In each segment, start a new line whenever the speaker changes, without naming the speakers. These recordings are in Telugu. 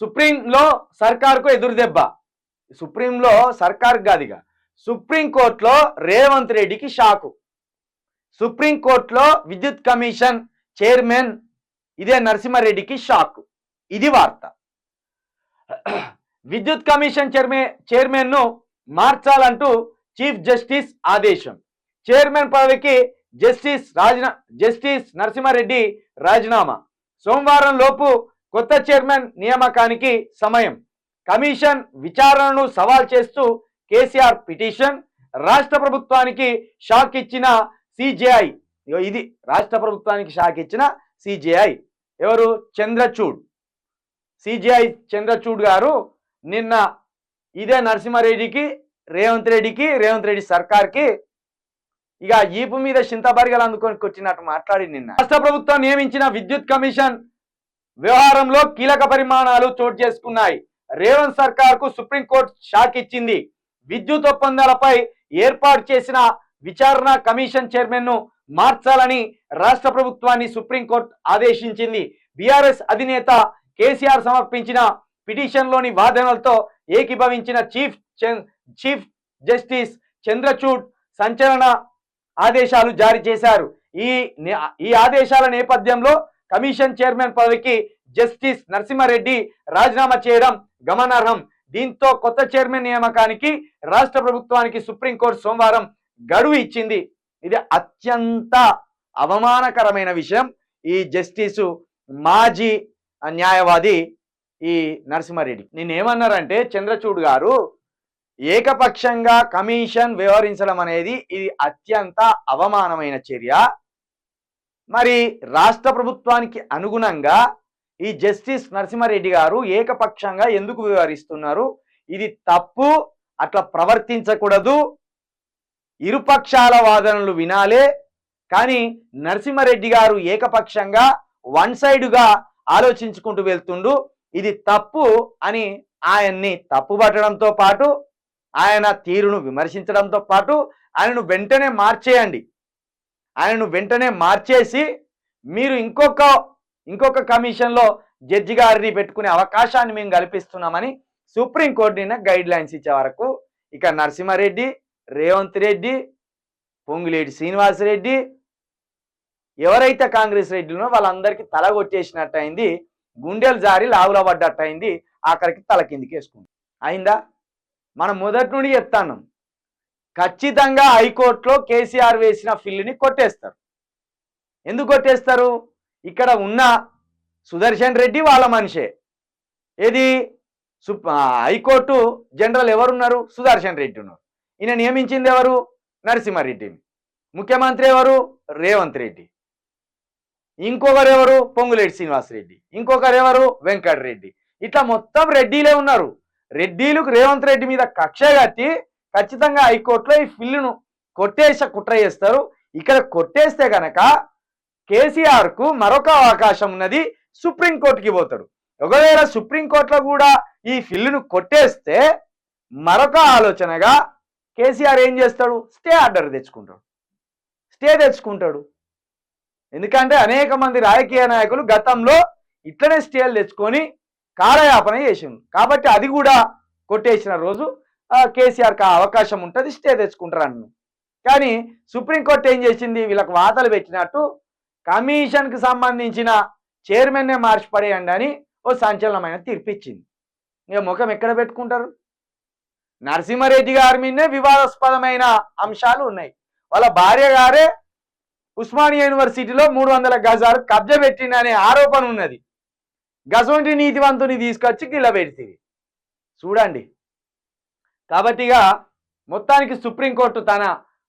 సుప్రీంలో సర్కార్కు ఎదురు దెబ్బ. సుప్రీంలో సర్కార్ కాదుగా, సుప్రీంకోర్టులో రేవంత్ రెడ్డికి షాకు. సుప్రీంకోర్టులో విద్యుత్ కమిషన్ చైర్మన్ ఇదే నరసింహారెడ్డికి షాక్. ఇది వార్త. విద్యుత్ కమిషన్ చైర్మన్ ను మార్చాలంటూ చీఫ్ జస్టిస్ ఆదేశం. చైర్మన్ పదవికి జస్టిస్ నరసింహారెడ్డి రాజీనామా. సోమవారం లోపు కొత్త చైర్మన్ నియామకానికి సమయం. కమిషన్ విచారణను సవాల్ చేస్తూ కేసీఆర్ పిటిషన్. రాష్ట్ర ప్రభుత్వానికి షాక్ ఇచ్చిన సిజేఐ. ఇది రాష్ట్ర ప్రభుత్వానికి షాక్ ఇచ్చిన సిజేఐ ఎవరు? చంద్రచూడ్. సిజేఐ చంద్రచూడ్ గారు నిన్న ఇదే నరసింహారెడ్డికి రేవంత్ రెడ్డి సర్కార్కి ఇక ఈపు మీద చింతబరిగలు అందుకొని కొట్టినట్టు మాట్లాడి నిన్న రాష్ట్ర ప్రభుత్వం నియమించిన విద్యుత్ కమిషన్ వ్యవహారంలో కీలక పరిమాణాలు చోటు చేసుకున్నాయి. రేవంత్ సర్కార్కు సుప్రీంకోర్టు షాక్ ఇచ్చింది. విద్యుత్ ఒప్పందాలపై ఏర్పాటు చేసిన విచారణ కమిషన్ చైర్మన్ ను మార్చాలని రాష్ట్ర ప్రభుత్వాన్ని సుప్రీంకోర్టు ఆదేశించింది. బీఆర్ఎస్ అధినేత కేసీఆర్ సమర్పించిన పిటిషన్లోని వాదనలతో ఏకీభవించిన చీఫ్ జస్టిస్ చంద్రచూడ్ సంచలన ఆదేశాలు జారీ చేశారు. ఈ ఆదేశాల నేపథ్యంలో కమిషన్ చైర్మన్ పదవికి జస్టిస్ నరసింహారెడ్డి రాజీనామా చేయడం గమనార్హం. దీంతో కొత్త చైర్మన్ నియామకానికి రాష్ట్ర ప్రభుత్వానికి సుప్రీంకోర్టు సోమవారం గడువు ఇచ్చింది. ఇది అత్యంత అవమానకరమైన విషయం. ఈ జస్టిసు మాజీ న్యాయవాది ఈ నరసింహారెడ్డి నేనేమన్నారంటే, చంద్రచూడ్ గారు ఏకపక్షంగా కమిషన్ వ్యవహరించడం అనేది ఇది అత్యంత అవమానమైన చర్య. మరి రాష్ట్ర ప్రభుత్వానికి అనుగుణంగా ఈ జస్టిస్ నరసింహారెడ్డి గారు ఏకపక్షంగా ఎందుకు వ్యవహరిస్తున్నారు? ఇది తప్పు, అట్లా ప్రవర్తించకూడదు. ఇరుపక్షాల వాదనలు వినాలే. కానీ నరసింహారెడ్డి గారు ఏకపక్షంగా వన్ సైడ్గా ఆలోచించుకుంటూ వెళ్తుండు. ఇది తప్పు అని ఆయన్ని తప్పుపట్టడంతో పాటు, ఆయన తీరును విమర్శించడంతో పాటు ఆయనను వెంటనే మార్చేయండి. ఆయనను వెంటనే మార్చేసి మీరు ఇంకొక కమిషన్లో జడ్జి గారిని పెట్టుకునే అవకాశాన్ని మేము కల్పిస్తున్నామని సుప్రీంకోర్టు నిన్న గైడ్ లైన్స్ ఇచ్చే వరకు ఇక నరసింహారెడ్డి, రేవంత్ రెడ్డి, పొంగులేటి శ్రీనివాసరెడ్డి ఎవరైతే కాంగ్రెస్ రెడ్డిలో వాళ్ళందరికీ తల కొట్టేసినట్టు అయింది. గుండెలు జారి లావుల పడ్డట్టు అయింది. ఆఖరికి తల కిందికి వేసుకుంది. అయిందా? మనం మొదటి నుండి చెప్తాను, ఖచ్చితంగా హైకోర్టులో కేసీఆర్ వేసిన ఫిల్లుని కొట్టేస్తారు. ఎందుకు కొట్టేస్తారు? ఇక్కడ ఉన్న సుదర్శన్ రెడ్డి వాళ్ళ మనిషే. ఏది హైకోర్టు జనరల్ ఎవరున్నారు? సుదర్శన్ రెడ్డి ఉన్నారు. ఈయన నియమించింది ఎవరు? నరసింహారెడ్డిని. ముఖ్యమంత్రి ఎవరు? రేవంత్ రెడ్డి. ఇంకొకరు ఎవరు? పొంగులేటి శ్రీనివాసరెడ్డి. ఇంకొకరు ఎవరు? వెంకటరెడ్డి. ఇట్లా మొత్తం రెడ్డిలే ఉన్నారు. రెడ్డిలకు రేవంత్ రెడ్డి మీద కక్ష కట్టి ఖచ్చితంగా హైకోర్టులో ఈ ఫిల్లును కుట్ర చేస్తారు. ఇక్కడ కొట్టేస్తే కనుక కేసీఆర్కు మరొక అవకాశం ఉన్నది, సుప్రీంకోర్టుకి పోతాడు. ఒకవేళ సుప్రీంకోర్టులో కూడా ఈ ఫిల్లును కొట్టేస్తే మరొక ఆలోచనగా కేసీఆర్ ఏం చేస్తాడు? స్టే ఆర్డర్ తెచ్చుకుంటాడు. ఎందుకంటే అనేక మంది రాజకీయ నాయకులు గతంలో ఇట్లనే స్టేలు తెచ్చుకొని కాలయాపన చేసిండు. కాబట్టి అది కూడా కొట్టేసిన రోజు కేసీఆర్కి ఆ అవకాశం ఉంటుంది, స్టే తెచ్చుకుంటారు అన్న. కానీ సుప్రీంకోర్టు ఏం చేసింది? వీళ్ళకి వాతలు పెట్టినట్టు కమిషన్కి సంబంధించిన చైర్మన్నే మార్చి పడేయండి అని ఓ సంచలనమైన తీర్పిచ్చింది. ఇక ముఖం ఎక్కడ పెట్టుకుంటారు? నరసింహారెడ్డి గారి మీదనే వివాదాస్పదమైన అంశాలు ఉన్నాయి. వాళ్ళ భార్య గారే ఉస్మానియా యూనివర్సిటీలో 300 గజాలు కబ్జా పెట్టిందనే ఆరోపణ ఉన్నది. గజవంటి నీతివంతుని తీసుకొచ్చి గిల్ల పెడితే చూడండి. కాబట్టి ఇక మొత్తానికి సుప్రీంకోర్టు తన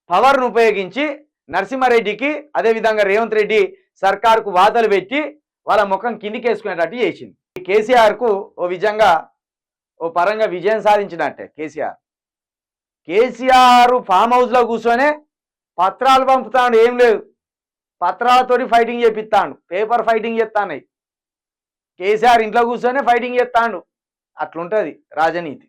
పవర్ను ఉపయోగించి నరసింహారెడ్డికి అదేవిధంగా రేవంత్ రెడ్డి సర్కారుకు వాతలు పెట్టి వాళ్ళ ముఖం కిందికేసుకునేటట్టు చేసింది. కేసీఆర్కు ఓ పరంగా విజయం సాధించినట్టే. కేసీఆర్ ఫామ్ హౌస్లో కూర్చొనే పత్రాలు పంపుతాడు. ఏం లేదు, పత్రాలతోటి ఫైటింగ్ చేపిస్తాడు, పేపర్ ఫైటింగ్ చేస్తాను. కేసీఆర్ ఇంట్లో కూర్చొనే ఫైటింగ్ చేస్తాడు. అట్లుంటుంది రాజనీతి.